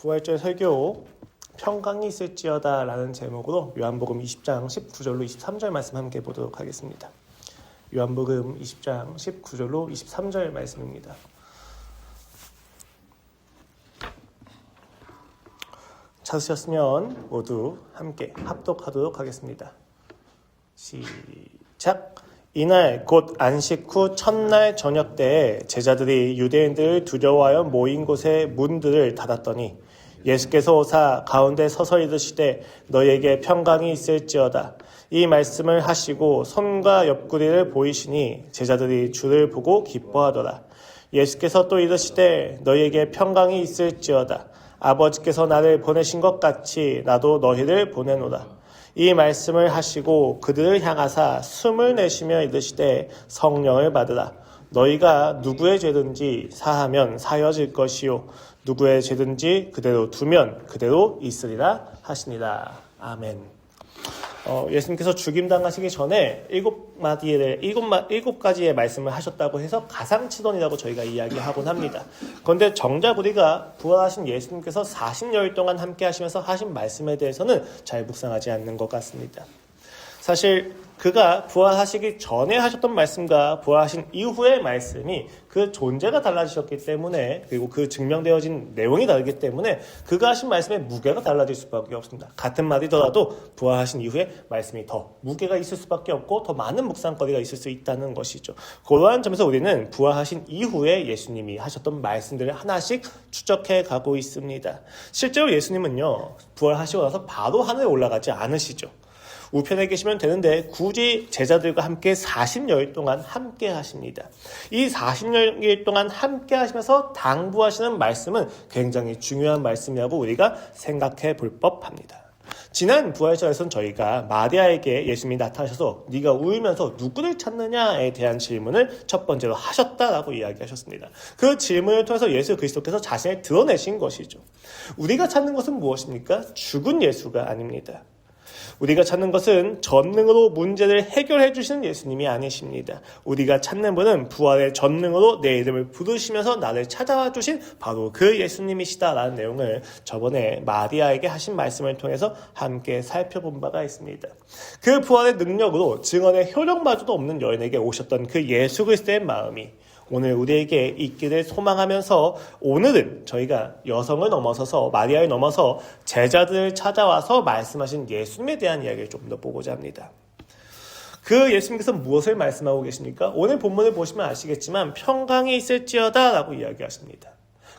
부활절 설교 평강이 있을지어다 라는 제목으로 요한복음 20장 19절로 23절 말씀 함께 보도록 하겠습니다. 요한복음 20장 19절로 23절 말씀입니다. 찾으셨으면 모두 함께 합독하도록 하겠습니다. 시작! 이날 곧 안식 후 첫날 저녁 때에 제자들이 유대인들을 두려워하여 모인 곳의 문들을 닫았더니 예수께서 오사 가운데 서서 이르시되 너희에게 평강이 있을지어다. 이 말씀을 하시고 손과 옆구리를 보이시니 제자들이 주를 보고 기뻐하더라. 예수께서 또 이르시되 너희에게 평강이 있을지어다. 아버지께서 나를 보내신 것 같이 나도 너희를 보내노라. 이 말씀을 하시고 그들을 향하사 숨을 내쉬며 이르시되 성령을 받으라. 너희가 누구의 죄든지 사하면 사여질 것이요 누구의 죄든지 그대로 두면 그대로 있으리라 하시니라. 아멘. 예수님께서 죽임당하시기 전에 일곱 가지의 말씀을 하셨다고 해서 가상치돈이라고 저희가 이야기하곤 합니다. 그런데 정작 우리가 부활하신 예수님께서 40여일 동안 함께 하시면서 하신 말씀에 대해서는 잘 묵상하지 않는 것 같습니다. 사실 그가 부활하시기 전에 하셨던 말씀과 부활하신 이후의 말씀이 그 존재가 달라지셨기 때문에, 그리고 그 증명되어진 내용이 다르기 때문에 그가 하신 말씀의 무게가 달라질 수밖에 없습니다. 같은 말이더라도 부활하신 이후에 말씀이 더 무게가 있을 수밖에 없고 더 많은 묵상거리가 있을 수 있다는 것이죠. 그러한 점에서 우리는 부활하신 이후에 예수님이 하셨던 말씀들을 하나씩 추적해 가고 있습니다. 실제로 예수님은요, 부활하시고 나서 바로 하늘에 올라가지 않으시죠. 우편에 계시면 되는데 굳이 제자들과 함께 40여일 동안 함께 하십니다. 이 40여일 동안 함께 하시면서 당부하시는 말씀은 굉장히 중요한 말씀이라고 우리가 생각해 볼 법합니다. 지난 부활절에서는 저희가 마리아에게 예수님이 나타나셔서 네가 울면서 누구를 찾느냐에 대한 질문을 첫 번째로 하셨다라고 이야기하셨습니다. 그 질문을 통해서 예수 그리스도께서 자신을 드러내신 것이죠. 우리가 찾는 것은 무엇입니까? 죽은 예수가 아닙니다. 우리가 찾는 것은 전능으로 문제를 해결해 주시는 예수님이 아니십니다. 우리가 찾는 분은 부활의 전능으로 내 이름을 부르시면서 나를 찾아와 주신 바로 그 예수님이시다라는 내용을 저번에 마리아에게 하신 말씀을 통해서 함께 살펴본 바가 있습니다. 그 부활의 능력으로 증언의 효력마저도 없는 여인에게 오셨던 그 예수 그리스도의 마음이 오늘 우리에게 있기를 소망하면서 오늘은 저희가 여성을 넘어서서 마리아를 넘어서 제자들을 찾아와서 말씀하신 예수님에 대한 이야기를 좀 더 보고자 합니다. 그 예수님께서 무엇을 말씀하고 계십니까? 오늘 본문을 보시면 아시겠지만 평강이 있을지어다 라고 이야기하십니다.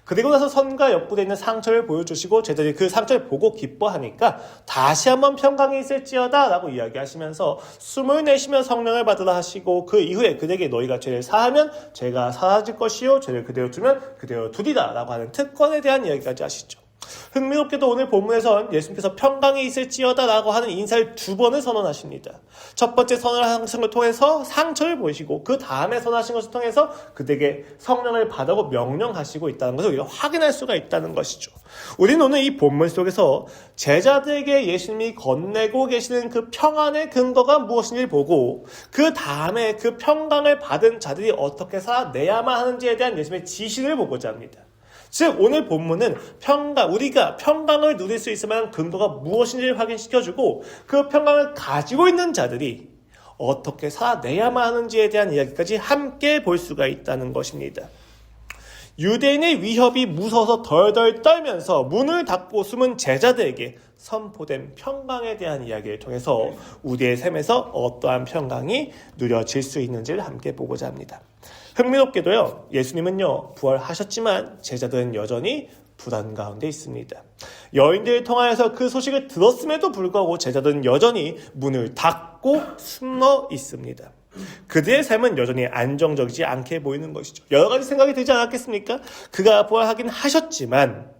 그리고 나서 손과 옆구리에 있는 상처를 보여주시고 제자들이 그 상처를 보고 기뻐하니까 다시 한번 평강이 있을지어다 라고 이야기하시면서 숨을 내쉬며 성령을 받으라 하시고 그 이후에 그에게 너희가 죄를 사하면 죄가 사라질 것이요 죄를 그대로 두면 그대로 두리라 라고 하는 특권에 대한 이야기까지 하시죠. 흥미롭게도 오늘 본문에선 예수님께서 평강이 있을지어다 라고 하는 인사를 두 번을 선언하십니다. 첫 번째 선언하신 것을 통해서 상처를 보이시고 그 다음에 선언하신 것을 통해서 그들에게 성령을 받으라고 명령하시고 있다는 것을 우리가 확인할 수가 있다는 것이죠. 우리는 오늘 이 본문 속에서 제자들에게 예수님이 건네고 계시는 그 평안의 근거가 무엇인지 보고 그 다음에 그 평강을 받은 자들이 어떻게 살아내야만 하는지에 대한 예수님의 지시를 보고자 합니다. 즉 오늘 본문은 우리가 평강을 누릴 수 있을 만한 근거가 무엇인지를 확인시켜주고 그 평강을 가지고 있는 자들이 어떻게 살아내야만 하는지에 대한 이야기까지 함께 볼 수가 있다는 것입니다. 유대인의 위협이 무서워서 덜덜 떨면서 문을 닫고 숨은 제자들에게 선포된 평강에 대한 이야기를 통해서 우리의 삶에서 어떠한 평강이 누려질 수 있는지를 함께 보고자 합니다. 흥미롭게도요, 예수님은요, 부활하셨지만 제자들은 여전히 불안 가운데 있습니다. 여인들을 통하여서 그 소식을 들었음에도 불구하고 제자들은 여전히 문을 닫고 숨어 있습니다. 그들의 삶은 여전히 안정적이지 않게 보이는 것이죠. 여러 가지 생각이 들지 않았겠습니까? 그가 부활하긴 하셨지만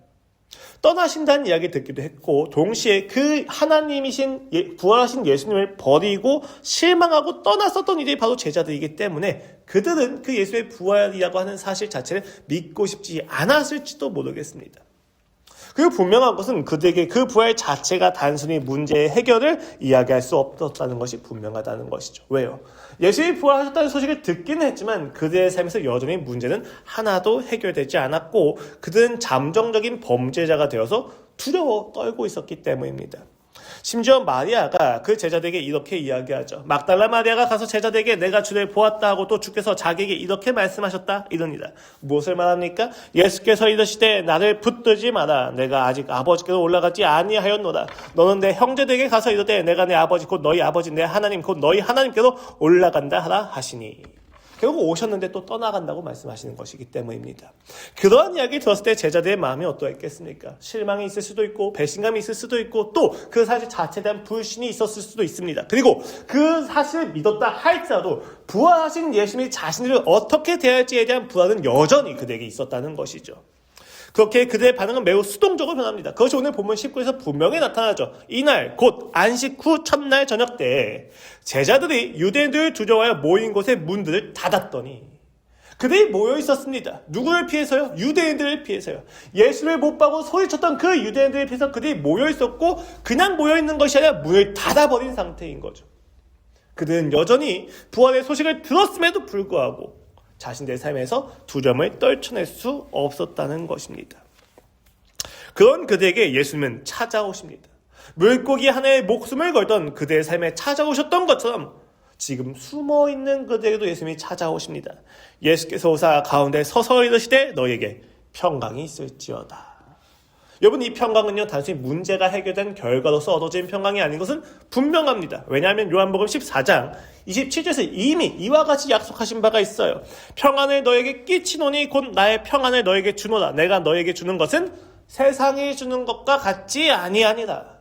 떠나신다는 이야기 듣기도 했고 동시에 그 하나님이신 부활하신 예수님을 버리고 실망하고 떠났었던 이들이 바로 제자들이기 때문에 그들은 그 예수의 부활이라고 하는 사실 자체를 믿고 싶지 않았을지도 모르겠습니다. 그리고 분명한 것은 그들에게 그 부활 자체가 단순히 문제의 해결을 이야기할 수 없었다는 것이 분명하다는 것이죠. 왜요? 예수님이 부활하셨다는 소식을 듣기는 했지만 그들의 삶에서 여전히 문제는 하나도 해결되지 않았고 그들은 잠정적인 범죄자가 되어서 두려워 떨고 있었기 때문입니다. 심지어 마리아가 그 제자들에게 이렇게 이야기하죠. 막달라 마리아가 가서 제자들에게 내가 주를 보았다 하고 또 주께서 자기에게 이렇게 말씀하셨다 이릅니다. 무엇을 말합니까? 예수께서 이르시되 나를 붙들지 마라. 내가 아직 아버지께로 올라가지 아니하였노라. 너는 내 형제들에게 가서 이르되 내가 내 아버지 곧 너희 아버지 내 하나님 곧 너희 하나님께로 올라간다 하라 하시니. 결국 오셨는데 또 떠나간다고 말씀하시는 것이기 때문입니다. 그러한 이야기 들었을 때 제자들의 마음이 어떠했겠습니까? 실망이 있을 수도 있고 배신감이 있을 수도 있고 또 그 사실 자체에 대한 불신이 있었을 수도 있습니다. 그리고 그 사실을 믿었다 할지라도 부활하신 예수님이 자신을 어떻게 대할지에 대한 불안은 여전히 그들에게 있었다는 것이죠. 그렇게 그들의 반응은 매우 수동적으로 변합니다. 그것이 오늘 본문 19에서 분명히 나타나죠. 이날 곧 안식 후 첫날 저녁 때 제자들이 유대인들을 두려워하여 모인 곳의 문들을 닫았더니 그들이 모여 있었습니다. 누구를 피해서요? 유대인들을 피해서요. 예수를 못 보고 소리쳤던 그 유대인들을 피해서 그들이 모여 있었고 그냥 모여 있는 것이 아니라 문을 닫아버린 상태인 거죠. 그들은 여전히 부활의 소식을 들었음에도 불구하고 자신들의 삶에서 두려움을 떨쳐낼 수 없었다는 것입니다. 그런 그들에게 예수님은 찾아오십니다. 물고기 하나에 목숨을 걸던 그들의 삶에 찾아오셨던 것처럼 지금 숨어있는 그들에게도 예수님이 찾아오십니다. 예수께서 오사 가운데 서서 이르시되 너희에게 평강이 있을지어다. 여러분, 이 평강은요 단순히 문제가 해결된 결과로서 얻어진 평강이 아닌 것은 분명합니다. 왜냐하면 요한복음 14장 27절에서 이미 이와 같이 약속하신 바가 있어요. 평안을 너에게 끼치노니 곧 나의 평안을 너에게 주노라. 내가 너에게 주는 것은 세상이 주는 것과 같지 아니하니라.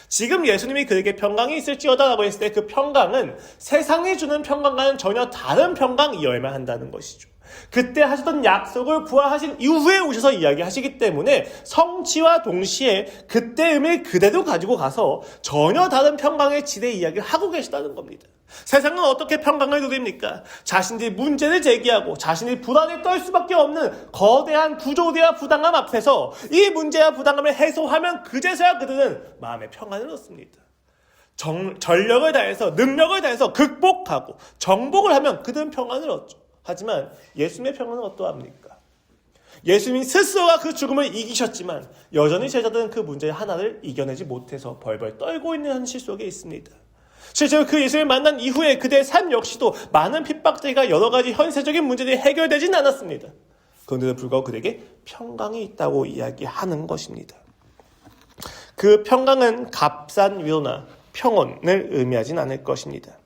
지금 예수님이 그에게 평강이 있을지어다라고 했을 때 그 평강은 세상이 주는 평강과는 전혀 다른 평강이어야만 한다는 것이죠. 그때 하셨던 약속을 부활하신 이후에 오셔서 이야기하시기 때문에 성취와 동시에 그때 의미를 그대로 가지고 가서 전혀 다른 평강의 질의 이야기를 하고 계시다는 겁니다. 세상은 어떻게 평강을 누립니까? 자신들이 문제를 제기하고 자신이 불안에 떨 수밖에 없는 거대한 구조대와 부당함 앞에서 이 문제와 부당함을 해소하면 그제서야 그들은 마음의 평안을 얻습니다. 전력을 다해서 능력을 다해서 극복하고 정복을 하면 그들은 평안을 얻죠. 하지만 예수님의 평안은 어떠합니까? 예수님이 스스로가 그 죽음을 이기셨지만 여전히 제자들은 그 문제 하나를 이겨내지 못해서 벌벌 떨고 있는 현실 속에 있습니다. 실제로 그 예수님을 만난 이후에 그들의 삶 역시도 많은 핍박들과 여러 가지 현세적인 문제들이 해결되진 않았습니다. 그런데도 불구하고 그들에게 평강이 있다고 이야기하는 것입니다. 그 평강은 값싼 위로나 평온을 의미하진 않을 것입니다.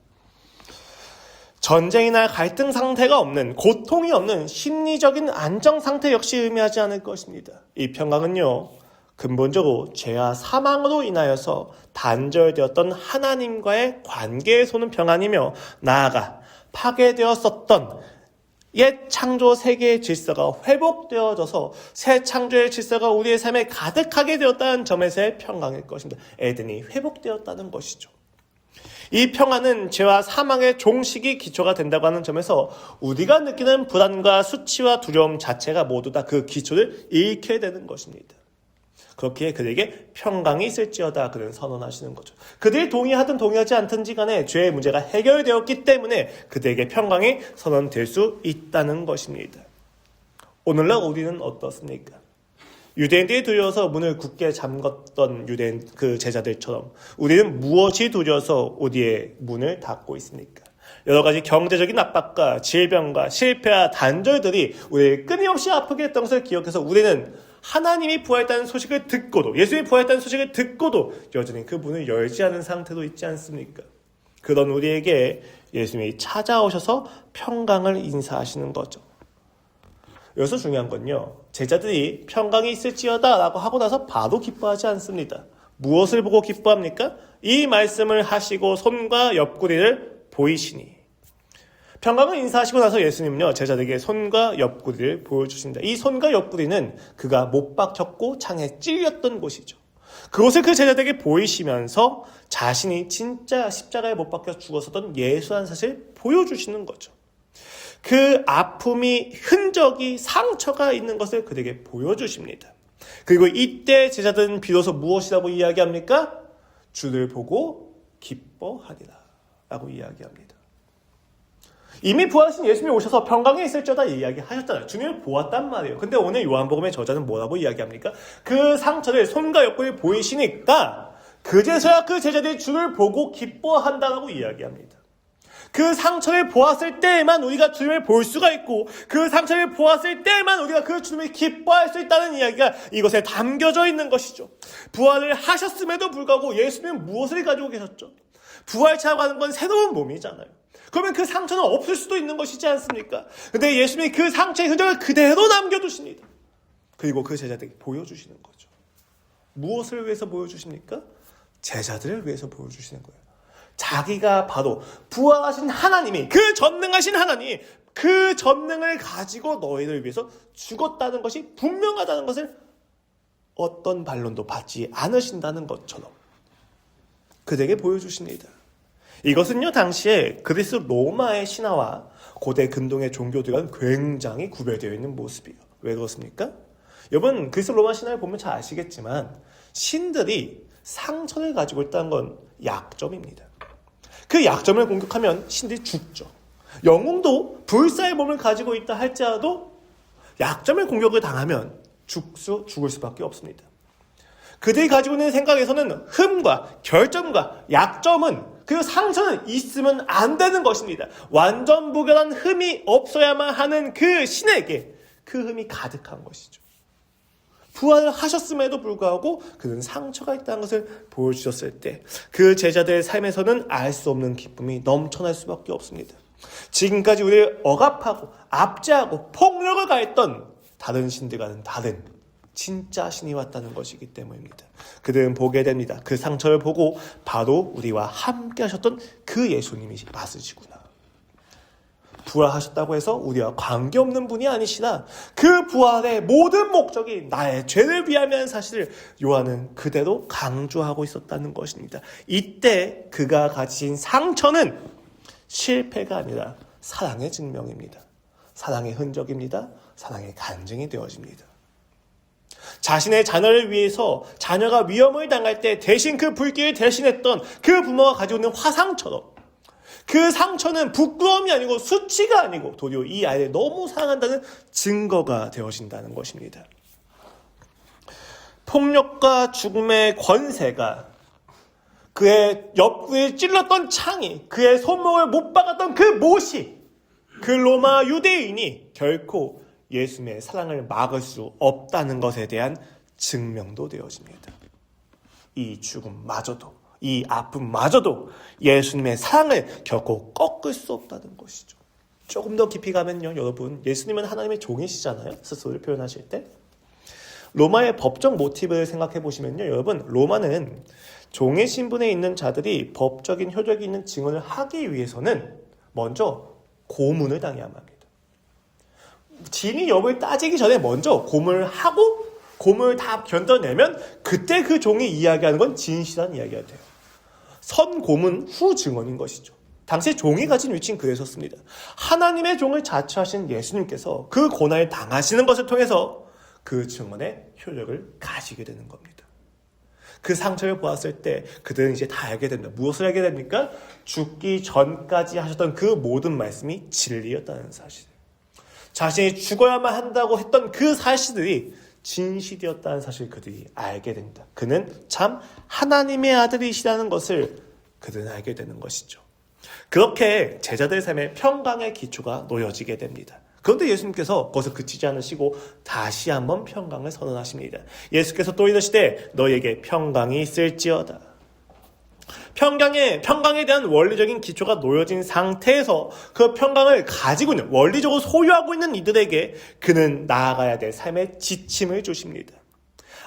전쟁이나 갈등 상태가 없는, 고통이 없는 심리적인 안정 상태 역시 의미하지 않을 것입니다. 이 평강은요, 근본적으로 죄와 사망으로 인하여서 단절되었던 하나님과의 관계에서 오는 평안이며 나아가 파괴되었었던 옛 창조 세계의 질서가 회복되어져서 새 창조의 질서가 우리의 삶에 가득하게 되었다는 점에서의 평강일 것입니다. 에덴이 회복되었다는 것이죠. 이 평안은 죄와 사망의 종식이 기초가 된다고 하는 점에서 우리가 느끼는 불안과 수치와 두려움 자체가 모두 다 그 기초를 잃게 되는 것입니다. 그렇기에 그들에게 평강이 있을지어다 그는 선언하시는 거죠. 그들이 동의하든 동의하지 않든지 간에 죄의 문제가 해결되었기 때문에 그들에게 평강이 선언될 수 있다는 것입니다. 오늘날 우리는 어떻습니까? 유대인들이 두려워서 문을 굳게 잠갔던 유대인 그 제자들처럼 우리는 무엇이 두려워서 우리의 문을 닫고 있습니까? 여러 가지 경제적인 압박과 질병과 실패와 단절들이 우리를 끊임없이 아프게 했던 것을 기억해서 우리는 하나님이 부활했다는 소식을 듣고도, 예수님이 부활했다는 소식을 듣고도 여전히 그 문을 열지 않은 상태로 있지 않습니까? 그런 우리에게 예수님이 찾아오셔서 평강을 인사하시는 거죠. 여기서 중요한 건요, 제자들이 평강이 있을지어다 라고 하고 나서 바로 기뻐하지 않습니다. 무엇을 보고 기뻐합니까? 이 말씀을 하시고 손과 옆구리를 보이시니. 평강을 인사하시고 나서 예수님은요, 제자들에게 손과 옆구리를 보여주신다. 이 손과 옆구리는 그가 못 박혔고 창에 찔렸던 곳이죠. 그곳을 그 제자들에게 보이시면서 자신이 진짜 십자가에 못 박혀 죽었었던 예수라는 사실을 보여주시는 거죠. 그 아픔이, 흔적이, 상처가 있는 것을 그들에게 보여주십니다. 그리고 이때 제자들은 비로소 무엇이라고 이야기합니까? 주를 보고 기뻐하리라 라고 이야기합니다. 이미 부활하신 예수님이 오셔서 평강에 있을지어다 이야기하셨잖아요. 주님을 보았단 말이에요. 근데 오늘 요한복음의 저자는 뭐라고 이야기합니까? 그 상처를 손과 옆구리에 보이시니까 그제서야 그 제자들이 주를 보고 기뻐한다라고 이야기합니다. 그 상처를 보았을 때에만 우리가 주님을 볼 수가 있고 그 상처를 보았을 때에만 우리가 그 주님을 기뻐할 수 있다는 이야기가 이것에 담겨져 있는 것이죠. 부활을 하셨음에도 불구하고 예수님은 무엇을 가지고 계셨죠? 부활체라고 하는 건 새로운 몸이잖아요. 그러면 그 상처는 없을 수도 있는 것이지 않습니까? 근데 예수님이 그 상처의 흔적을 그대로 남겨두십니다. 그리고 그 제자들에게 보여주시는 거죠. 무엇을 위해서 보여주십니까? 제자들을 위해서 보여주시는 거예요. 자기가 바로 부활하신 하나님이, 그 전능하신 하나님이 그 전능을 가지고 너희를 위해서 죽었다는 것이 분명하다는 것을 어떤 반론도 받지 않으신다는 것처럼 그들에게 보여주십니다. 이것은요, 당시에 그리스 로마의 신화와 고대 근동의 종교들과는 굉장히 구별되어 있는 모습이에요. 왜 그렇습니까? 여러분, 그리스 로마 신화를 보면 잘 아시겠지만 신들이 상처를 가지고 있다는 건 약점입니다. 그 약점을 공격하면 신들이 죽죠. 영웅도 불사의 몸을 가지고 있다 할지라도 약점을 공격을 당하면 죽을 수밖에 없습니다. 그들이 가지고 있는 생각에서는 흠과 결점과 약점은, 그리고 상처는 있으면 안 되는 것입니다. 완전 무결한 흠이 없어야만 하는 그 신에게 그 흠이 가득한 것이죠. 부활을 하셨음에도 불구하고 그는 상처가 있다는 것을 보여주셨을 때 그 제자들의 삶에서는 알 수 없는 기쁨이 넘쳐날 수밖에 없습니다. 지금까지 우리를 억압하고 압제하고 폭력을 가했던 다른 신들과는 다른 진짜 신이 왔다는 것이기 때문입니다. 그들은 보게 됩니다. 그 상처를 보고 바로 우리와 함께 하셨던 그 예수님이 맞으시구나. 부활하셨다고 해서 우리와 관계없는 분이 아니시나 그 부활의 모든 목적이 나의 죄를 위함이라는 사실을 요한은 그대로 강조하고 있었다는 것입니다. 이때 그가 가진 상처는 실패가 아니라 사랑의 증명입니다. 사랑의 흔적입니다. 사랑의 간증이 되어집니다. 자신의 자녀를 위해서 자녀가 위험을 당할 때 대신 그 불길을 대신했던 그 부모가 가지고 있는 화상처럼 그 상처는 부끄러움이 아니고 수치가 아니고 도리어 이 아이를 너무 사랑한다는 증거가 되어진다는 것입니다. 폭력과 죽음의 권세가, 그의 옆구리에 찔렀던 창이, 그의 손목을 못 박았던 그 못이, 그 로마 유대인이 결코 예수님의 사랑을 막을 수 없다는 것에 대한 증명도 되어집니다. 이 죽음마저도, 이 아픔마저도 예수님의 사랑을 결코 꺾을 수 없다는 것이죠. 조금 더 깊이 가면요, 여러분, 예수님은 하나님의 종이시잖아요. 스스로를 표현하실 때. 로마의 법적 모티브를 생각해 보시면요, 여러분, 로마는 종의 신분에 있는 자들이 법적인 효력이 있는 증언을 하기 위해서는 먼저 고문을 당해야만 합니다. 진위 여부를 따지기 전에 먼저 고문을 하고 고문을 다 견뎌내면 그때 그 종이 이야기하는 건 진실한 이야기가 돼요. 선고문 후 증언인 것이죠. 당시 종이 가진 위치는 그랬었습니다. 하나님의 종을 자처하신 예수님께서 그 고난을 당하시는 것을 통해서 그 증언의 효력을 가지게 되는 겁니다. 그 상처를 보았을 때 그들은 이제 다 알게 됩니다. 무엇을 알게 됩니까? 죽기 전까지 하셨던 그 모든 말씀이 진리였다는 사실. 자신이 죽어야만 한다고 했던 그 사실들이 진실이었다는 사실을 그들이 알게 됩니다. 그는 참 하나님의 아들이시라는 것을 그들은 알게 되는 것이죠. 그렇게 제자들의 삶에 평강의 기초가 놓여지게 됩니다. 그런데 예수님께서 거기서 그치지 않으시고 다시 한번 평강을 선언하십니다. 예수께서 또 이르시되 너희에게 평강이 있을지어다. 평강에 대한 원리적인 기초가 놓여진 상태에서 그 평강을 가지고 있는, 원리적으로 소유하고 있는 이들에게 그는 나아가야 될 삶의 지침을 주십니다.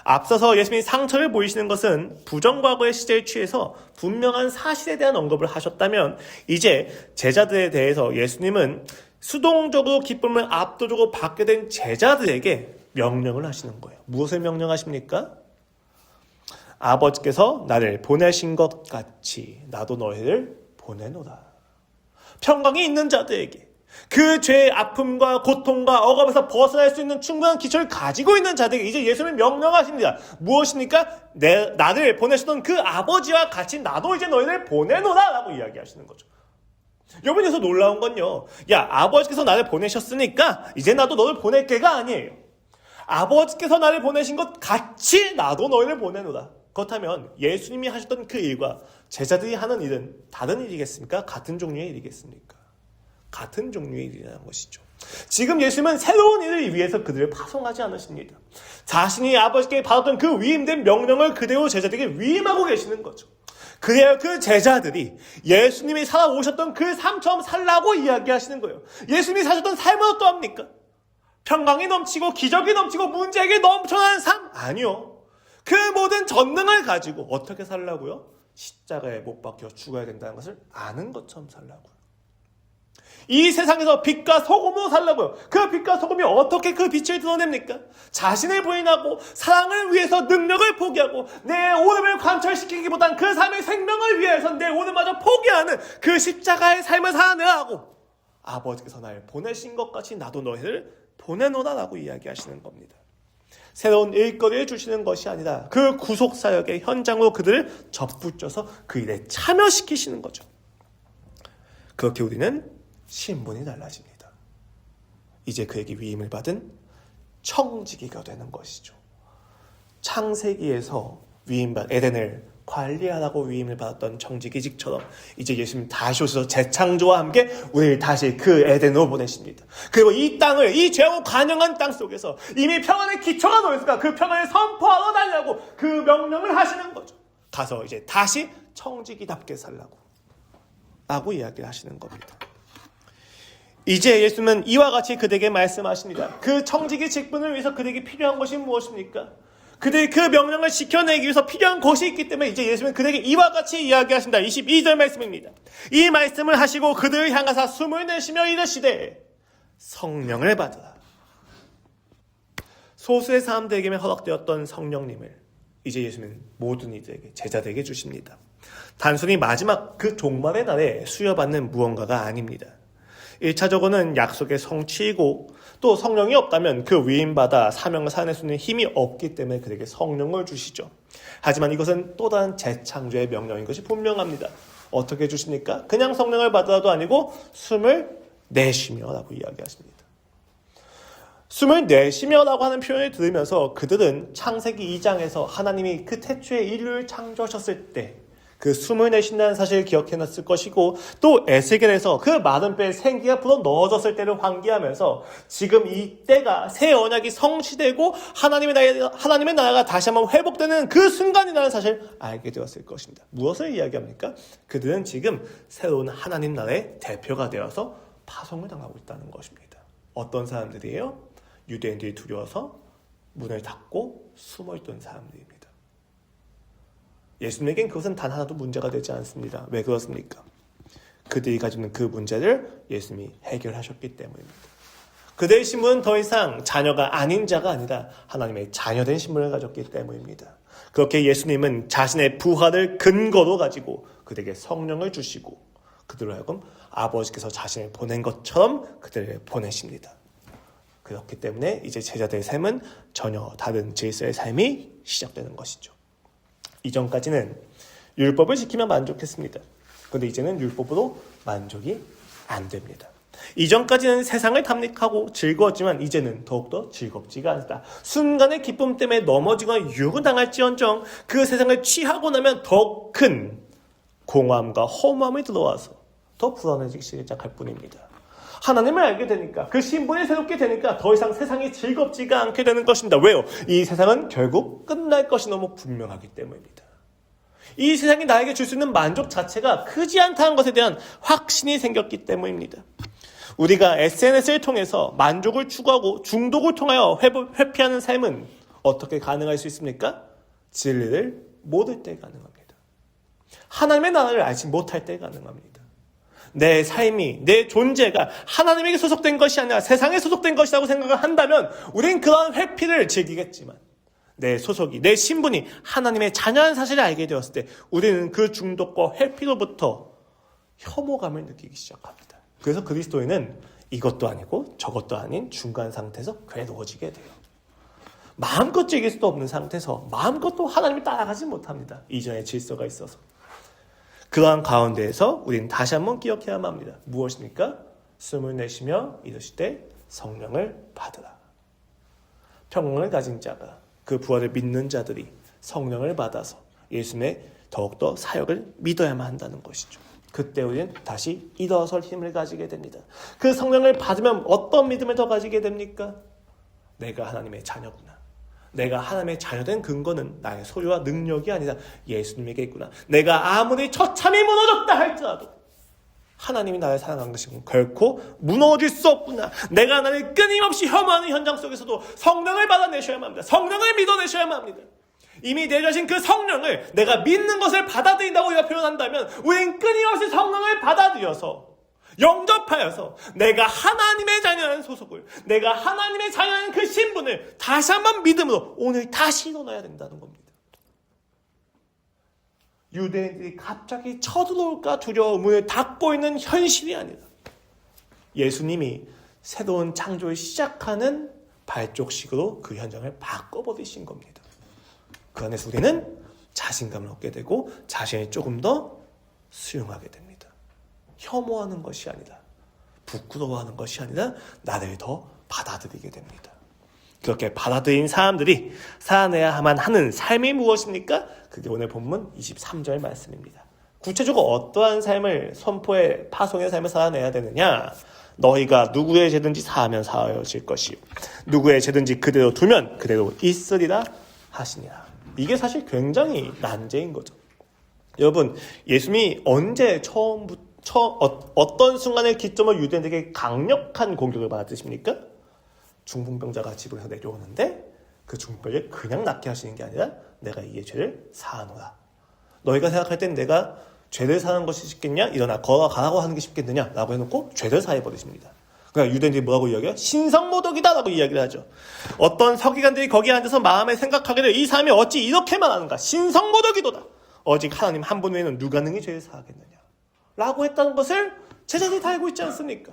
앞서서 예수님이 상처를 보이시는 것은 부정과거의 시제에 취해서 분명한 사실에 대한 언급을 하셨다면 이제 제자들에 대해서 예수님은 수동적으로 기쁨을 압도적으로 받게 된 제자들에게 명령을 하시는 거예요. 무엇을 명령하십니까? 아버지께서 나를 보내신 것 같이 나도 너희를 보내노라. 평강이 있는 자들에게, 그 죄의 아픔과 고통과 억압에서 벗어날 수 있는 충분한 기초를 가지고 있는 자들에게 이제 예수님이 명령하십니다. 무엇입니까? 나를 보내셨던 그 아버지와 같이 나도 이제 너희를 보내노라 라고 이야기하시는 거죠. 여러분, 여기서 놀라운 건요, 야, 아버지께서 나를 보내셨으니까 이제 나도 너를 보낼게가 아니에요. 아버지께서 나를 보내신 것 같이 나도 너희를 보내노라. 그렇다면 예수님이 하셨던 그 일과 제자들이 하는 일은 다른 일이겠습니까? 같은 종류의 일이겠습니까? 같은 종류의 일이라는 것이죠. 지금 예수님은 새로운 일을 위해서 그들을 파송하지 않으십니다. 자신이 아버지께 받았던 그 위임된 명령을 그대로 제자들에게 위임하고 계시는 거죠. 그래야 그 제자들이 예수님이 살아오셨던 그 삶처럼 살라고 이야기하시는 거예요. 예수님이 사셨던 삶은 어떠합니까? 평강이 넘치고 기적이 넘치고 문제에게 넘쳐나는 삶? 아니요. 그 모든 전능을 가지고 어떻게 살라고요? 십자가에 못 박혀 죽어야 된다는 것을 아는 것처럼 살라고요. 이 세상에서 빛과 소금으로 살라고요. 그 빛과 소금이 어떻게 그 빛을 드러냅니까? 자신을 부인하고 사랑을 위해서 능력을 포기하고 내 오름을 관철시키기보단 그 삶의 생명을 위해서 내 오름마저 포기하는 그 십자가의 삶을 살아내라고 아버지께서 날 보내신 것 같이 나도 너희를 보내노라라고 이야기하시는 겁니다. 새로운 일거리를 주시는 것이 아니라 그 구속사역의 현장으로 그들을 접붙여서 그 일에 참여시키시는 거죠. 그렇게 우리는 신분이 달라집니다. 이제 그에게 위임을 받은 청지기가 되는 것이죠. 창세기에서 위임받은 에덴을 관리하라고 위임을 받았던 청지기직처럼 이제 예수님 다시 오셔서 재창조와 함께 우리를 다시 그 에덴으로 보내십니다. 그리고 이 땅을, 이 죄악으로 관영한 땅 속에서 이미 평안의 기초가 놓였으니까 그 평안을 선포하러 달라고 그 명령을 하시는 거죠. 가서 이제 다시 청지기답게 살라고 라고 이야기를 하시는 겁니다. 이제 예수님은 이와 같이 그들에게 말씀하십니다. 그 청지기 직분을 위해서 그들에게 필요한 것이 무엇입니까? 그들이 그 명령을 지켜내기 위해서 필요한 것이 있기 때문에 이제 예수님은 그들에게 이와 같이 이야기하신다. 22절 말씀입니다. 이 말씀을 하시고 그들을 향하사 숨을 내쉬며 이르시되 성령을 받으라. 소수의 사람들에게만 허락되었던 성령님을 이제 예수님은 모든 이들에게, 제자들에게 주십니다. 단순히 마지막 그 종말의 날에 수여받는 무언가가 아닙니다. 1차적으로는 약속의 성취이고 또 성령이 없다면 그 위임받아 사명을 살아낼 수 있는 힘이 없기 때문에 그에게 성령을 주시죠. 하지만 이것은 또 다른 재창조의 명령인 것이 분명합니다. 어떻게 주십니까? 그냥 성령을 받으라도 아니고 숨을 내쉬며 라고 이야기하십니다. 숨을 내쉬며라고 하는 표현을 들으면서 그들은 창세기 2장에서 하나님이 그 태초에 인류를 창조하셨을 때 그 숨을 내쉰다는 사실을 기억해놨을 것이고 또 에스겔에서 그 마른 뼈에 생기가 불어 넣어졌을 때를 환기하면서 지금 이 때가 새 언약이 성취되고 하나님의 나라가 다시 한번 회복되는 그 순간이라는 사실을 알게 되었을 것입니다. 무엇을 이야기합니까? 그들은 지금 새로운 하나님 나라의 대표가 되어서 파송을 당하고 있다는 것입니다. 어떤 사람들이에요? 유대인들이 두려워서 문을 닫고 숨어있던 사람들입니다. 예수님에겐 그것은 단 하나도 문제가 되지 않습니다. 왜 그렇습니까? 그들이 가지고 있는 그 문제를 예수님이 해결하셨기 때문입니다. 그들의 신분은 더 이상 자녀가 아닌 자가 아니라 하나님의 자녀된 신분을 가졌기 때문입니다. 그렇게 예수님은 자신의 부활을 근거로 가지고 그들에게 성령을 주시고 그들로 하여금 아버지께서 자신을 보낸 것처럼 그들을 보내십니다. 그렇기 때문에 이제 제자들의 삶은 전혀 다른 질서의 삶이 시작되는 것이죠. 이전까지는 율법을 지키며 만족했습니다. 그런데 이제는 율법으로 만족이 안 됩니다. 이전까지는 세상을 탐닉하고 즐거웠지만 이제는 더욱더 즐겁지가 않다. 순간의 기쁨 때문에 넘어지거나 유혹을 당할지언정 그 세상을 취하고 나면 더 큰 공허함과 허무함이 들어와서 더 불안해지기 시작할 뿐입니다. 하나님을 알게 되니까 그 신분이 새롭게 되니까 더 이상 세상이 즐겁지가 않게 되는 것입니다. 왜요? 이 세상은 결국 끝날 것이 너무 분명하기 때문입니다. 이 세상이 나에게 줄 수 있는 만족 자체가 크지 않다는 것에 대한 확신이 생겼기 때문입니다. 우리가 SNS를 통해서 만족을 추구하고 중독을 통하여 회피하는 삶은 어떻게 가능할 수 있습니까? 진리를 모를 때 가능합니다. 하나님의 나라를 알지 못할 때 가능합니다. 내 삶이, 내 존재가 하나님에게 소속된 것이 아니라 세상에 소속된 것이라고 생각을 한다면 우린 그러한 회피를 즐기겠지만 내 소속이, 내 신분이 하나님의 자녀라는 사실을 알게 되었을 때 우리는 그 중독과 회피로부터 혐오감을 느끼기 시작합니다. 그래서 그리스도인은 이것도 아니고 저것도 아닌 중간 상태에서 괴로워지게 돼요. 마음껏 즐길 수도 없는 상태에서 마음껏 또 하나님을 따라가지 못합니다. 이전에 질서가 있어서. 그러한 가운데에서 우리는 다시 한번 기억해야만 합니다. 무엇입니까? 숨을 내쉬며 이르실 때 성령을 받으라. 평강을 가진 자가, 그 부활을 믿는 자들이 성령을 받아서 예수님의 더욱더 사역을 믿어야만 한다는 것이죠. 그때 우리는 다시 일어설 힘을 가지게 됩니다. 그 성령을 받으면 어떤 믿음을 더 가지게 됩니까? 내가 하나님의 자녀구나. 내가 하나님의 자녀된 근거는 나의 소유와 능력이 아니라 예수님에게 있구나. 내가 아무리 처참히 무너졌다 할지라도 하나님이 나를 사랑한 것이고 결코 무너질 수 없구나. 내가 나를 끊임없이 혐오하는 현장 속에서도 성령을 받아내셔야만 합니다. 성령을 믿어내셔야만 합니다. 이미 내려진 그 성령을 내가 믿는 것을 받아들인다고 우리가 표현한다면 우리는 끊임없이 성령을 받아들여서 영접하여서 내가 하나님의 자녀라는 소속을, 내가 하나님의 자녀라는 그 신분을 다시 한번 믿음으로 오늘 다시 일어나야 된다는 겁니다. 유대인들이 갑자기 쳐들어올까 두려워 문을 닫고 있는 현실이 아니라 예수님이 새로운 창조를 시작하는 발족식으로 그 현장을 바꿔버리신 겁니다. 그 안에서 우리는 자신감을 얻게 되고 자신을 조금 더 수용하게 됩니다. 혐오하는 것이 아니라 부끄러워하는 것이 아니라 나를 더 받아들이게 됩니다. 그렇게 받아들인 사람들이 살아내야만 하는 삶이 무엇입니까? 그게 오늘 본문 23절 말씀입니다. 구체적으로 어떠한 삶을 선포의 파송의 삶을 살아내야 되느냐? 너희가 누구의 죄든지 사하면 사하여질 것이요 누구의 죄든지 그대로 두면 그대로 있으리라 하시니라. 이게 사실 굉장히 난제인 거죠. 여러분, 예수님이 언제 어떤 순간의 기점을 유대인들에게 강력한 공격을 받으십니까? 중풍병자가 집에서 내려오는데 그 중풍병자를 그냥 낫게 하시는 게 아니라 내가 이의 죄를 사하노라. 너희가 생각할 땐 내가 죄를 사는 것이 쉽겠냐? 일어나 걸어가라고 하는 게 쉽겠느냐? 라고 해놓고 죄를 사해버리십니다. 그러니까 유대인들이 뭐라고 이야기해요? 신성모독이다 라고 이야기를 하죠. 어떤 서기관들이 거기에 앉아서 마음에 생각하기를 이 사람이 어찌 이렇게만 하는가? 신성모독이도다. 오직 하나님 한 분 외에는 누가 능히 죄를 사하겠느냐? 라고 했다는 것을 제자들이 다 알고 있지 않습니까?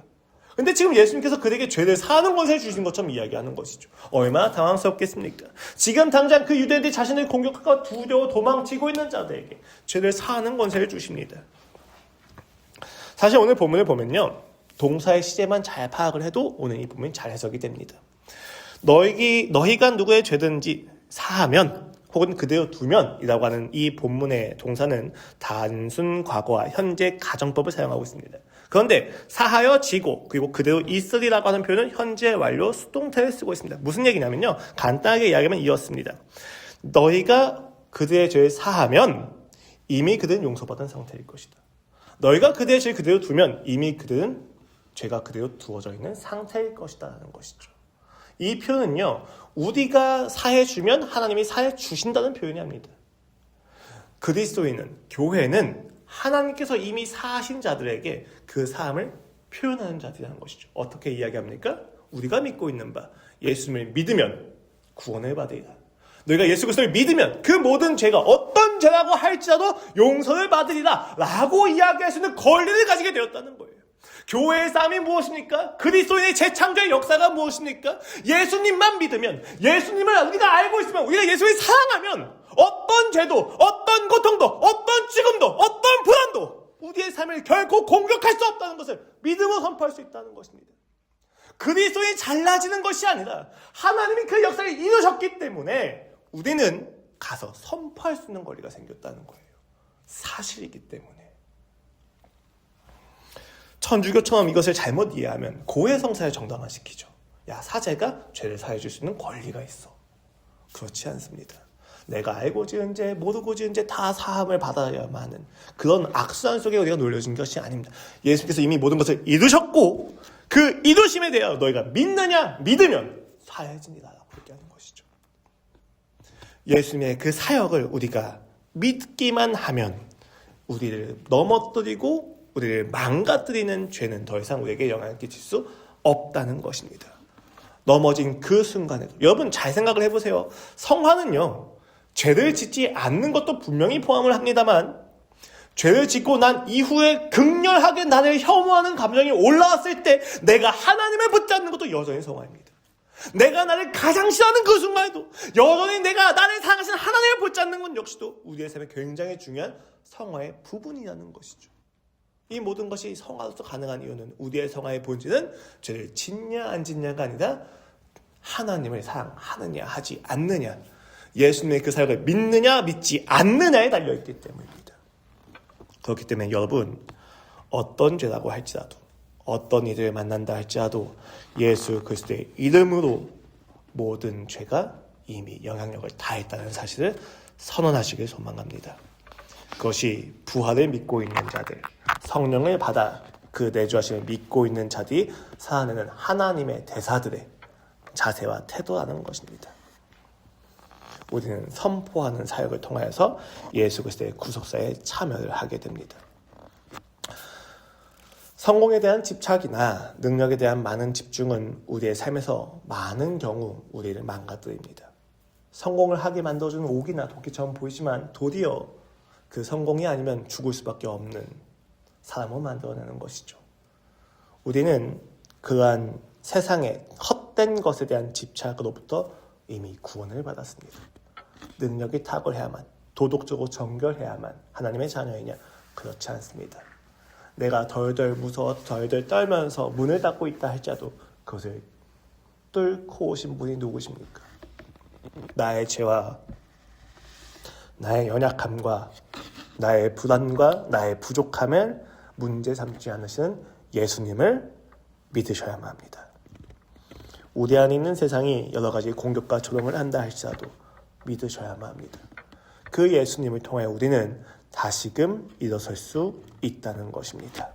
근데 지금 예수님께서 그들에게 죄를 사하는 것을 주신 것처럼 이야기하는 것이죠. 얼마나 당황스럽겠습니까? 지금 당장 그 유대인들이 자신을 공격하고 두려워 도망치고 있는 자들에게 죄를 사하는 권세를 주십니다. 사실 오늘 본문을 보면요, 동사의 시제만 잘 파악을 해도 오늘 이 본문이 잘 해석이 됩니다. 너희가 누구의 죄든지 사하면 혹은 그대로 두면 이라고 하는 이 본문의 동사는 단순 과거와 현재 가정법을 사용하고 있습니다. 그런데 사하여지고 그리고 그대로 있으리라고 하는 표현은 현재 완료 수동태를 쓰고 있습니다. 무슨 얘기냐면요, 간단하게 이야기하면 이렇습니다. 너희가 그들의 죄를 사하면 이미 그들은 용서받은 상태일 것이다. 너희가 그들의 죄를 그대로 두면 이미 그들은 죄가 그대로 두어져 있는 상태일 것이다 라는 것이죠. 이 표현은요, 우리가 사해주면 하나님이 사해주신다는 표현이 아닙니다. 그리스도인은, 교회는 하나님께서 이미 사하신 자들에게 그 사함을 표현하는 자들이라는 것이죠. 어떻게 이야기합니까? 우리가 믿고 있는 바 예수님을 믿으면 구원을 받으리라. 너희가 예수 그리스도를 믿으면 그 모든 죄가 어떤 죄라고 할지라도 용서를 받으리라 라고 이야기할 수 있는 권리를 가지게 되었다는 거예요. 교회의 싸움이 무엇입니까? 그리스도인의 재창조의 역사가 무엇입니까? 예수님만 믿으면, 예수님을 우리가 알고 있으면, 우리가 예수를 사랑하면 어떤 죄도, 어떤 고통도, 어떤 죽음도, 어떤 불안도 우리의 삶을 결코 공격할 수 없다는 것을 믿음으로 선포할 수 있다는 것입니다. 그리스도인이 잘나지는 것이 아니라 하나님이 그 역사를 이루셨기 때문에 우리는 가서 선포할 수 있는 권리가 생겼다는 거예요. 사실이기 때문에. 천주교처럼 이것을 잘못 이해하면 고해성사를 정당화시키죠. 야, 사제가 죄를 사해줄 수 있는 권리가 있어. 그렇지 않습니다. 내가 알고 지은 죄, 모르고 지은 죄 다 사함을 받아야만 하는 그런 악순환 속에 우리가 놀려진 것이 아닙니다. 예수께서 이미 모든 것을 이루셨고 그 이루심에 대하여 너희가 믿느냐? 믿으면 사해지니라 라고 얘기하는 것이죠. 예수님의 그 사역을 우리가 믿기만 하면 우리를 넘어뜨리고 우리를 망가뜨리는 죄는 더 이상 우리에게 영향을 끼칠 수 없다는 것입니다. 넘어진 그 순간에도 여러분 잘 생각을 해보세요. 성화는요, 죄를 짓지 않는 것도 분명히 포함을 합니다만 죄를 짓고 난 이후에 극렬하게 나를 혐오하는 감정이 올라왔을 때 내가 하나님을 붙잡는 것도 여전히 성화입니다. 내가 나를 가장 싫어하는 그 순간에도 여전히 내가 나를 사랑하시는 하나님을 붙잡는 건 역시도 우리의 삶에 굉장히 중요한 성화의 부분이라는 것이죠. 이 모든 것이 성화로서 가능한 이유는 우리의 성화의 본질은 죄를 짓냐 안 짓냐가 아니라 하나님을 사랑하느냐 하지 않느냐, 예수님의 그 사역을 믿느냐 믿지 않느냐에 달려있기 때문입니다. 그렇기 때문에 여러분, 어떤 죄라고 할지라도, 어떤 이들을 만난다 할지라도 예수 그리스도의 이름으로 모든 죄가 이미 영향력을 다했다는 사실을 선언하시길 소망합니다. 그것이 부활을 믿고 있는 자들, 성령을 받아 그 내주하심을 믿고 있는 자들이 살아내는 하나님의 대사들의 자세와 태도라는 것입니다. 우리는 선포하는 사역을 통하여서 예수 그리스도의 구속사에 참여를 하게 됩니다. 성공에 대한 집착이나 능력에 대한 많은 집중은 우리의 삶에서 많은 경우 우리를 망가뜨립니다. 성공을 하게 만들어주는 옥이나 도끼처럼 보이지만 도리어 그 성공이 아니면 죽을 수밖에 없는 사람을 만들어내는 것이죠. 우리는 그러한 세상의 헛된 것에 대한 집착으로부터 이미 구원을 받았습니다. 능력이 탁월해야만, 도덕적으로 정결해야만 하나님의 자녀이냐? 그렇지 않습니다. 내가 덜덜 무서워 덜덜 떨면서 문을 닫고 있다 할지라도 그것을 뚫고 오신 분이 누구십니까? 나의 죄와 나의 연약함과 나의 불안과 나의 부족함을 문제 삼지 않으시는 예수님을 믿으셔야만 합니다. 우리 안에 있는 세상이 여러 가지 공격과 조롱을 한다 할지라도 믿으셔야만 합니다. 그 예수님을 통해 우리는 다시금 일어설 수 있다는 것입니다.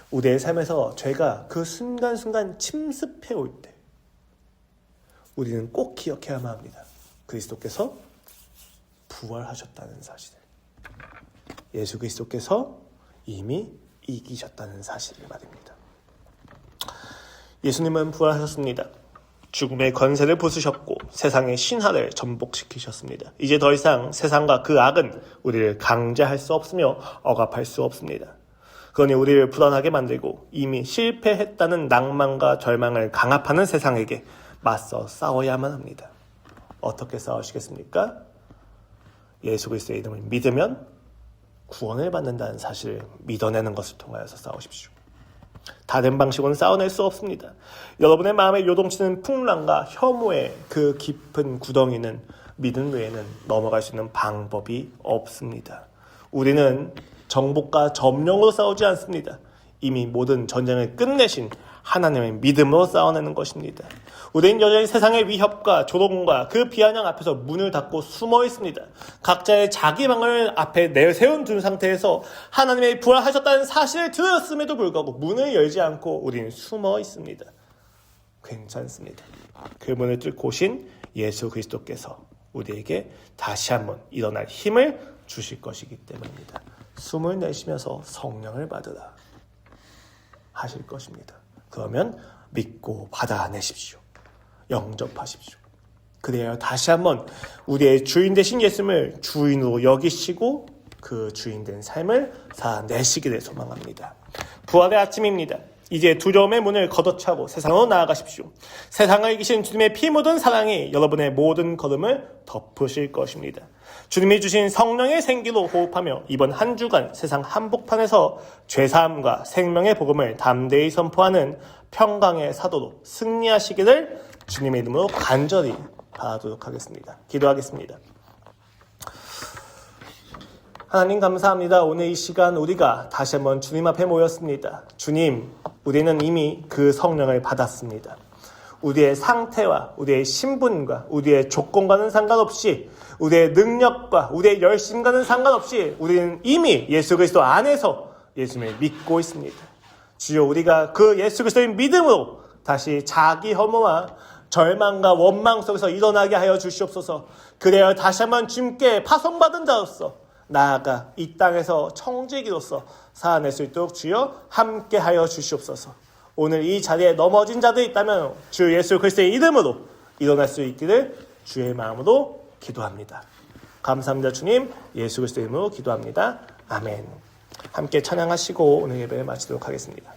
우리의 삶에서 죄가 그 순간순간 침습해 올 때 우리는 꼭 기억해야만 합니다. 그리스도께서 부활하셨다는 사실을, 예수 그리스도께서 이미 이기셨다는 사실을 말입니다. 예수님은 부활하셨습니다. 죽음의 권세를 부수셨고 세상의 신하를 전복시키셨습니다. 이제 더 이상 세상과 그 악은 우리를 강제할 수 없으며 억압할 수 없습니다. 그러니 우리를 불안하게 만들고 이미 실패했다는 낭만과 절망을 강압하는 세상에게 맞서 싸워야만 합니다. 어떻게 싸우시겠습니까? 예수 그리스도의 이름을 믿으면 구원을 받는다는 사실을 믿어내는 것을 통하여서 싸우십시오. 다른 방식으로는 싸워낼 수 없습니다. 여러분의 마음에 요동치는 풍랑과 혐오의 그 깊은 구덩이는 믿음 외에는 넘어갈 수 있는 방법이 없습니다. 우리는 정복과 점령으로 싸우지 않습니다. 이미 모든 전쟁을 끝내신 하나님의 믿음으로 싸워내는 것입니다. 우리는 여전히 세상의 위협과 조롱과 그 비아냥 앞에서 문을 닫고 숨어 있습니다. 각자의 자기 방을 앞에 내세운 둔 상태에서 하나님의 부활하셨다는 사실을 들었음에도 불구하고 문을 열지 않고 우리는 숨어 있습니다. 괜찮습니다. 그 문을 뚫고 오신 예수 그리스도께서 우리에게 다시 한번 일어날 힘을 주실 것이기 때문입니다. 숨을 내쉬면서 성령을 받으라 하실 것입니다. 그러면 믿고 받아내십시오. 영접하십시오. 그래야 다시 한번 우리의 주인 되신 예수님을 주인으로 여기시고 그 주인된 삶을 살아내시기를 소망합니다. 부활의 아침입니다. 이제 두려움의 문을 걷어차고 세상으로 나아가십시오. 세상을 이기신 주님의 피 묻은 사랑이 여러분의 모든 걸음을 덮으실 것입니다. 주님이 주신 성령의 생기로 호흡하며 이번 한 주간 세상 한복판에서 죄사함과 생명의 복음을 담대히 선포하는 평강의 사도로 승리하시기를 주님의 이름으로 간절히 바라도록 하겠습니다. 기도하겠습니다. 하나님 감사합니다. 오늘 이 시간 우리가 다시 한번 주님 앞에 모였습니다. 주님, 우리는 이미 그 성령을 받았습니다. 우리의 상태와 우리의 신분과 우리의 조건과는 상관없이, 우리의 능력과 우리의 열심과는 상관없이 우리는 이미 예수 그리스도 안에서 예수님을 믿고 있습니다. 주여, 우리가 그 예수 그리스도의 믿음으로 다시 자기 혐오와 절망과 원망 속에서 일어나게 하여 주시옵소서. 그래야 다시 한번 주님께 파송받은 자로서 나아가 이 땅에서 청지기로서 살아낼 수 있도록 주여 함께 하여 주시옵소서. 오늘 이 자리에 넘어진 자들이 있다면 주 예수 그리스도의 이름으로 일어날 수 있기를 주의 마음으로 기도합니다. 감사합니다. 주님, 예수 그리스도의 이름으로 기도합니다. 아멘. 함께 찬양하시고 오늘 예배를 마치도록 하겠습니다.